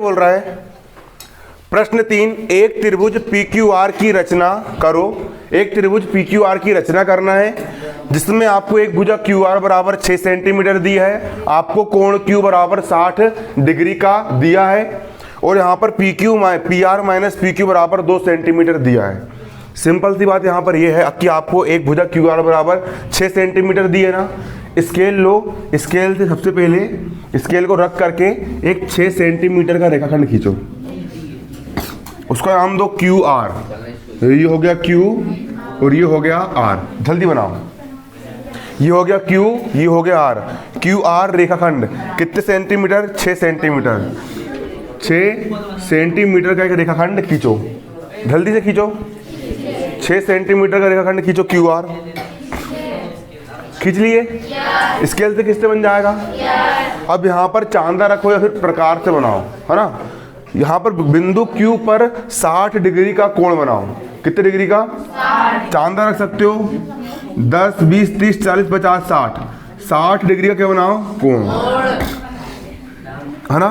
बोल रहा है प्रश्न 3, एक त्रिभुज PQR की रचना करो। एक त्रिभुज PQR की रचना करना है जिसमें आपको एक भुजा QR बराबर 6 सेंटीमीटर दी है, आपको कोण Q बराबर 60 डिग्री का दिया है और यहाँ पर PR माइनस PQ बराबर 2 सेंटीमीटर दिया है। सिंपल सी बात यहाँ पर यह है कि आपको एक भुजा QR बराबर 6 सेंटीमीटर दी है ना, स्केल लो, स्केल से सबसे पहले स्केल को रख करके एक 6 सेंटीमीटर का रेखाखंड खींचो, उसका नाम दो QR। ये हो गया Q और ये हो गया R, जल्दी बनाओ। ये हो गया Q, ये हो गया R। QR रेखाखंड कितने सेंटीमीटर? 6 सेंटीमीटर। 6 सेंटीमीटर का एक रेखाखंड खींचो, जल्दी से खींचो। 6 सेंटीमीटर का रेखाखंड खींचो QR। खींच लिए? स्केल से किससे बन जाएगा? अब यहाँ पर चांदा रखो या फिर प्रकार से बनाओ, है ना। यहाँ पर बिंदु Q पर 60 डिग्री का कोण बनाओ। कितने डिग्री का? 60। चांदा रख सकते हो 10, 20, 30, 40, 50, 60। 60 डिग्री का क्या बनाओ? कोण, है ना।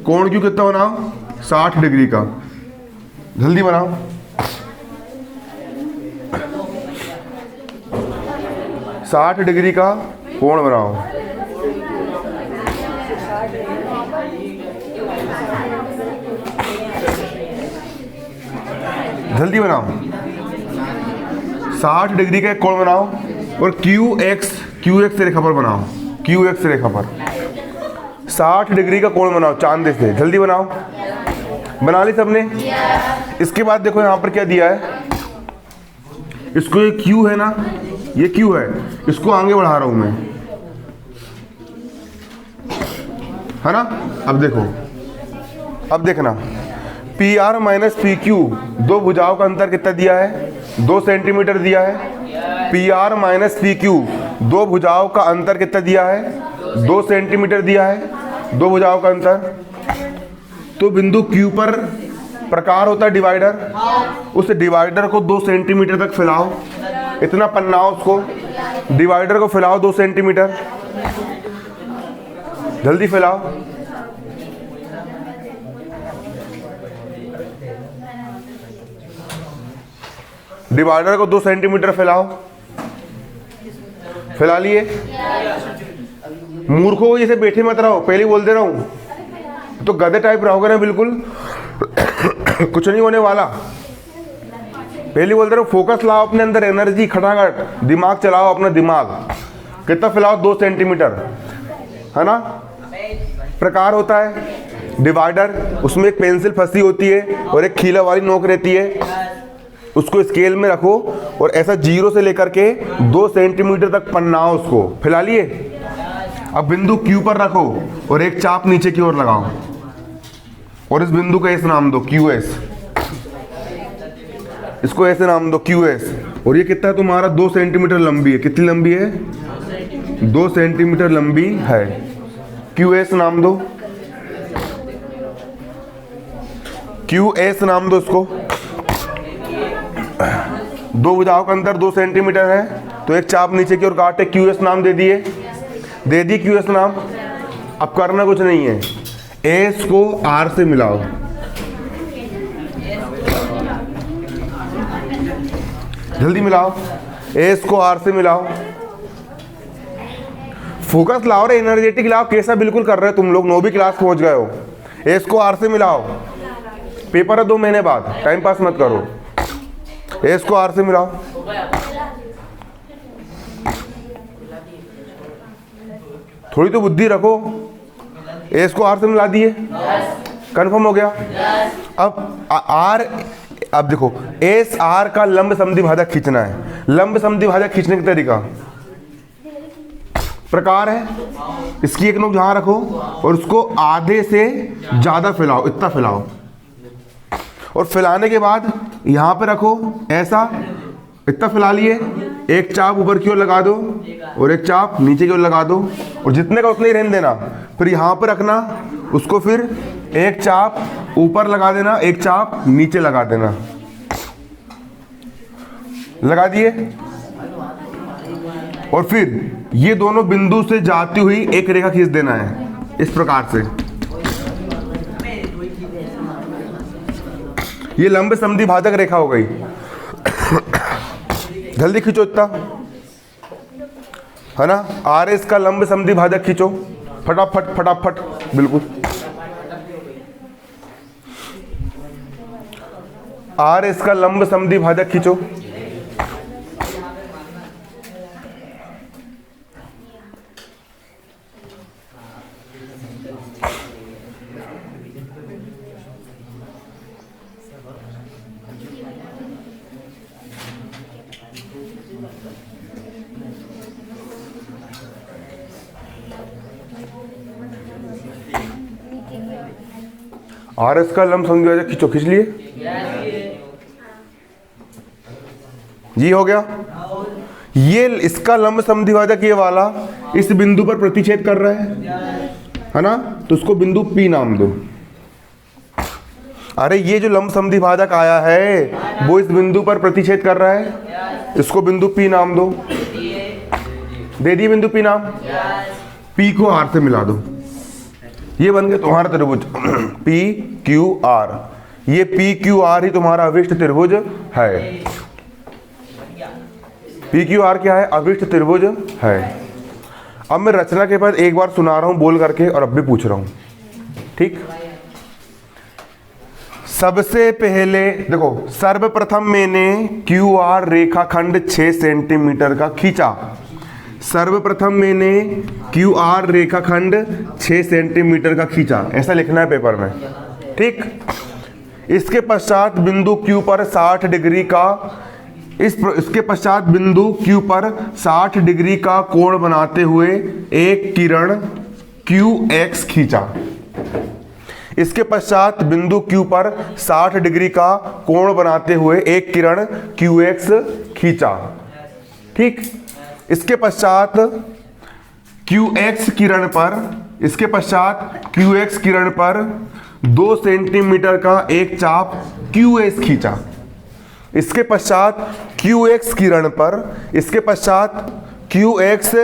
कोण Q कितना बनाओ? 60 डिग्री का। जल्दी बनाओ। साठ डिग्री का कोण बनाओ। जल्दी बनाओ। 60 डिग्री का एक कोण बनाओ और QX रेखा पर बनाओ। QX रेखा पर 60 डिग्री का कोण बनाओ चांदे से। जल्दी बनाओ। बना ली सबने? इसके बाद देखो यहाँ पर क्या दिया है, इसको ये Q है ना, ये Q है, इसको आगे बढ़ा रहा हूं मैं, है ना। अब देखो, अब देखना, PR माइनस PQ, दो भुजाओं का अंतर कितना दिया है? 2 सेंटीमीटर दिया है। PR माइनस PQ, दो भुजाओं का अंतर कितना दिया है? 2 सेंटीमीटर दिया है, दो भुजाओं का अंतर। तो बिंदु Q पर प्रकार होता है डिवाइडर, उस डिवाइडर को 2 सेंटीमीटर तक फैलाओ, इतना पन्नाओ उसको, डिवाइडर को फैलाओ 2 सेंटीमीटर। जल्दी फैलाओ। डिवाइडर को 2 सेंटीमीटर फैलाओ। फैला लिए? मूर्खों को जैसे बैठे मत रहो, पहले बोल दे रहा हूं, तो गधे टाइप रहोगे ना बिल्कुल कुछ नहीं होने वाला। पहले बोल दे रहा हूं, फोकस लाओ अपने अंदर, एनर्जी, खटाखट दिमाग चलाओ अपना दिमाग। कितना फैलाओ? 2 सेंटीमीटर, है ना। प्रकार होता है डिवाइडर, उसमें एक पेंसिल फंसी होती है और एक खीला वाली नोक रहती है, उसको स्केल में रखो और ऐसा 0 से लेकर के 2 सेंटीमीटर तक पन्नाओ उसको। फैला लिए? अब बिंदु Q पर रखो और एक चाप नीचे की ओर लगाओ और इस बिंदु का ऐसे नाम दो QS, इसको ऐसे नाम दो QS। और ये कितना है तुम्हारा? 2 सेंटीमीटर लंबी है। कितनी लंबी है? 2 सेंटीमीटर लंबी है। QS नाम दो, QS नाम दो इसको। दो भुजाओं का अंतर 2 सेंटीमीटर है, तो एक चाप नीचे की ओर काटे, QS नाम दे दिए, दे दी QS नाम। अब करना कुछ नहीं है, S को R से मिलाओ। जल्दी मिलाओ। S को R से मिलाओ। फोकस लाओ रे, एनर्जेटिक लाओ। कैसा बिल्कुल कर रहे हो तुम लोग, 9वीं क्लास पहुंच गए हो। S को R से मिलाओ। पेपर है 2 महीने बाद, टाइम पास मत करो। S को R से मिलाओ। थोड़ी तो बुद्धि रखो। S को R से मिला दिए, कंफर्म हो गया। अब R, अब देखो S R का लंब समद्विभाजक खींचना है। लंब समद्विभाजक खींचने का तरीका प्रकार है, इसकी एक नोक जहां रखो और उसको आधे से ज्यादा फैलाओ, इतना फैलाओ। और फैलाने के बाद यहाँ पे रखो ऐसा, इतना फैला लिए। एक चाप ऊपर की ओर लगा दो और एक चाप नीचे की ओर लगा दो, और जितने का उतना ही रहने देना। फिर यहाँ पे रखना उसको, फिर एक चाप ऊपर लगा देना, एक चाप नीचे लगा देना। लगा दिए। और फिर ये दोनों बिंदु से जाती हुई एक रेखा खींच देना है इस प्रकार से। ये लंब समद्वि भाजक रेखा हो गई। जल्दी खींचो इतना, है ना। आर एस का लंब समद्वि भाजक खींचो फटाफट फटाफट, बिल्कुल। आर एस का लंब समद्वि भाजक खींचो। आर एस का लंब समद्वि भाजक खींचो, खींच लिए जी, हो गया। ये इसका लंब समद्वि भाजक ये वाला इस बिंदु पर प्रतिच्छेद कर रहा है ना, तो उसको बिंदु P नाम दो। अरे ये जो लंब समद्वि भाजक आया है वो इस बिंदु पर प्रतिच्छेद कर रहा है, इसको बिंदु P नाम दो। दे दिए बिंदु P नाम। P को R से मिला दो, ये बन गया तुम्हारा त्रिभुज PQR। ये PQR ही तुम्हारा अभिष्ट त्रिभुज है। PQR क्या है? अभिष्ट त्रिभुज है। अब मैं रचना के बाद एक बार सुना रहा हूं बोल करके और अब भी पूछ रहा हूं, ठीक। सबसे पहले देखो, सर्वप्रथम मैंने QR रेखाखंड 6 सेंटीमीटर का खींचा। सर्वप्रथम मैंने QR रेखाखंड 6 सेंटीमीटर का खींचा, ऐसा लिखना है पेपर में, ठीक। इसके पश्चात बिंदु Q पर 60 डिग्री का इसके पश्चात बिंदु Q पर 60 डिग्री का कोण बनाते हुए एक किरण QX खींचा। इसके पश्चात बिंदु Q पर 60 डिग्री का कोण बनाते हुए एक किरण QX खींचा, ठीक। इसके पश्चात QX किरण पर 2 सेंटीमीटर का एक चाप QS खींचा। इसके पश्चात QX किरण पर इसके पश्चात QX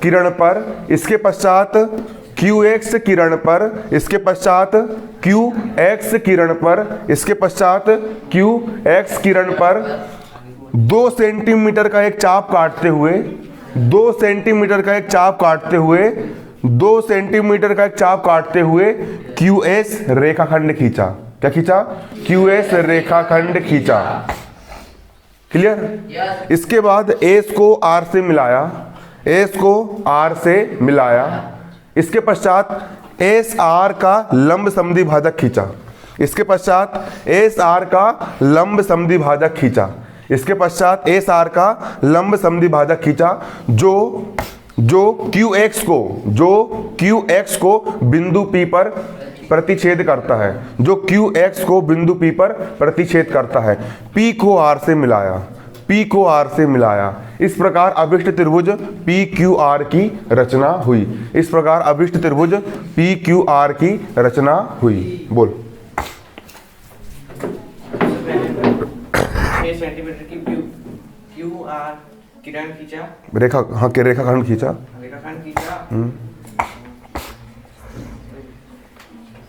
किरण पर इसके पश्चात QX किरण पर इसके पश्चात QX किरण पर इसके पश्चात QX किरण पर 2 सेंटीमीटर का एक चाप काटते हुए 2 सेंटीमीटर का एक चाप काटते हुए 2 सेंटीमीटर का एक चाप काटते हुए QS रेखाखंड खींचा। क्या खींचा? QS रेखाखंड खींचा। क्लियर? इसके बाद एस को आर से मिलाया, एस को आर से मिलाया। इसके पश्चात एस आर का लंब समद्वि भाजक खींचा। इसके पश्चात एस आर का लंब समद्वि भाजक खींचा। इसके पश्चात एस आर का लंब समद्वि भाजक खींचा जो QX को बिंदु P पर प्रतिच्छेद करता है, जो QX को बिंदु P पर प्रतिच्छेद करता है। P को R से मिलाया, P को R से मिलाया। इस प्रकार अभिष्ट त्रिभुज PQR की रचना हुई। इस प्रकार अभिष्ट त्रिभुज PQR की रचना हुई। बोल। 6 सेंटीमीटर की QR किरण खींचा, रेखाखंड खींचा,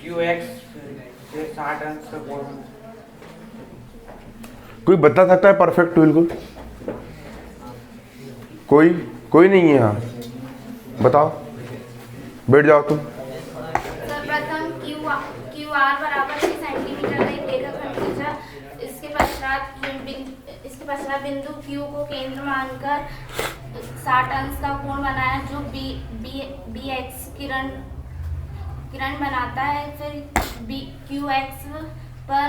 QX से 60 अंश का कोण। कोई बता सकता है परफेक्ट? बिल्कुल कोई नहीं है यहाँ, बताओ, बैठ जाओ तुम। सर्वप्रथम QR बराबर 6 सेंटीमीटर का एक रेखाखंड खींचा। इसके पश्चात बिंदु Q को केंद्र मानकर 60 अंश का कोण बनाया, जो BX किरण बनाता है। फिर QX पर